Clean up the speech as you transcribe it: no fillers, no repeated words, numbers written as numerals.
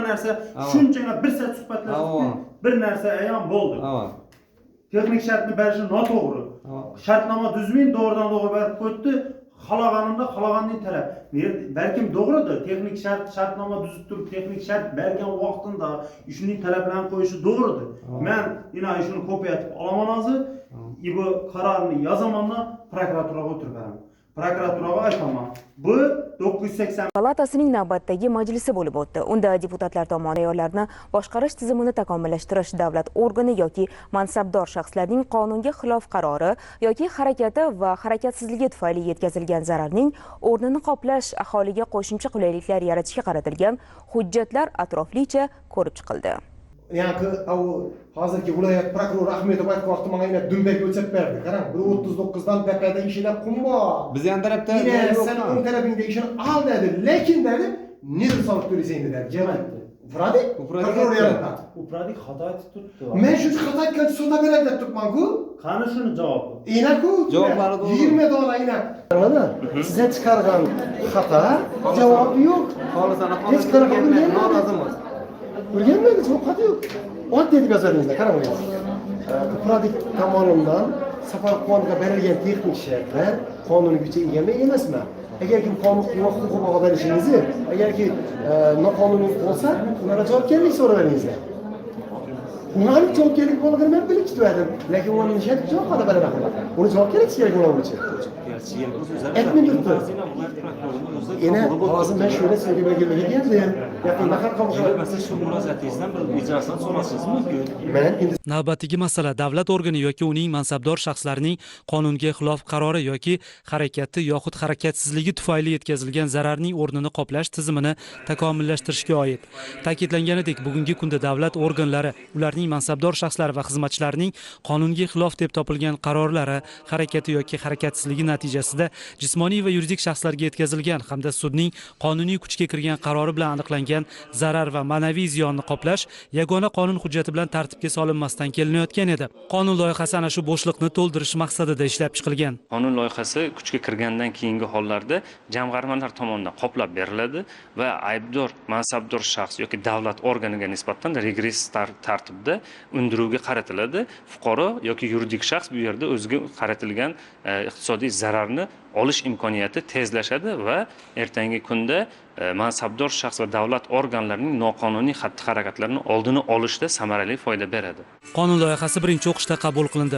narsa shunchagina bir soat suhbatlashdik, bir narsa ayon bo'ldi. Texnik shartni berishi noto'g'ri. Shartnoma tuzmay doğrudan berib qo'ydi. Xalaqanning talab. Balkim to'g'ridir. Texnik shartnoma tuzib turib, texnik shart bergan vaqtida shuning talablarini qo'yishi to'g'ridir. Men ina shuni ko'paytirib olaman hozir. Bu qarorni yozamandan prokuraturaga o'tirib beraman. Prokuraturaga aytaman. Bu 980 Palatasining navbatdagi majlisi bo'lib o'tdi. Unda deputatlar tomonidan ayollarni boshqarish tizimini takomillashtirish davlat organi yoki mansabdor shaxslarning qonunga xilof qarori yoki harakati va harakatsizligi tufayli yetkazilgan zararning o'rnini qoplash, aholiga qo'shimcha qulayliklar yaratishga qaratilgan hujjatlar atroflicha ko'rib chiqildi. Yani hozirgi viloyat prokurori Ahmedov aytgan vaqtda menga yana dumbak o'lchab berdi. Qarang, 139dan taqada ishlar qumbo. Biz ham tarafda sen o'ng tarafingda ishini al dedi, lekin dedi, nega solib to'laysang dedi. Jamoatda. Upradik? Prokuror yanında. Upradik xato aytib turibdi. Men shu xato aytgan sudda beradi deb turibman-ku. Qani shuni javobi? Ina-ku. Javoblari to'g'ri. 20 dona ina. Anladingmi? Sizga chiqargan xato javobi yo'q. Xolisona Hech qanaqa noroziman. Bilganmaydi, xato yo'q. Oddiy deb yozadingizlar, qarang. Upradik tomonidan Safarqonga berilgan texnik shartlar qonuniy kuchga ega emasmi? Agar kim qonun huquqiga berishingizni, agarki noqonuniy bo'lsa, ularga javobgarlik so'raveringizlar. Ularning javobgarlik bo'lganini men bilib chiqdim, lekin uning nishati yo'q hada beraman. Uni javobgarlik kerak bo'lgan uchun. Aytmay turibdi. Yana hozir men shuni so'rayman kelgandim. Yaqinda har qanday shu murojaatingizdan bir ijrosini so'rashingiz mumkin. men Navbatdagi masala davlat organi yoki uning mansabdor shaxslarining qonunga xilof qarori yoki harakati yoxud harakatsizligi tufayli yetkazilgan zararning o'rnini qoplash tizimini takomillashtirishga oid. Ta'kidlanganidek, bugungi kunda davlat organlari, ularning mansabdor shaxslari va xizmatchilarining qonunga xilof deb topilgan qarorlari, harakati yoki harakatsizligi natijasida jismoniy va yuridik shaxslarga yetkazilgan hamda sudning qonuniy kuchga kirgan qarori bilan aniqlangan zarar va ma'naviy ziyonni qoplash yagona qonun hujjati bilan tartibga solinmasdan kelinayotgan edi. Qonun loyihasi ana shu bo'shliqni to'ldirish maqsadida ishlab chiqilgan. Qonun loyihasi kuchga kirgandan keyingi hollarda jamg'armalar tomonidan qoplab beriladi va aybdor mansabdor shaxs yoki davlat organiga nisbatan regress tartibda undiruvga qaratiladi. Fuqaro yoki yuridik shaxs bu yerda o'ziga qaratilgan iqtisodiy zararni olish imkoniyati tezlashadi va ertangi kunda mansabdor shaxs va davlat organlarining noqonuniy xatti-harakatlarini oldini olishda samarali foyda beradi. Qonun loyihasi birinchi o'qishda qabul qilindi.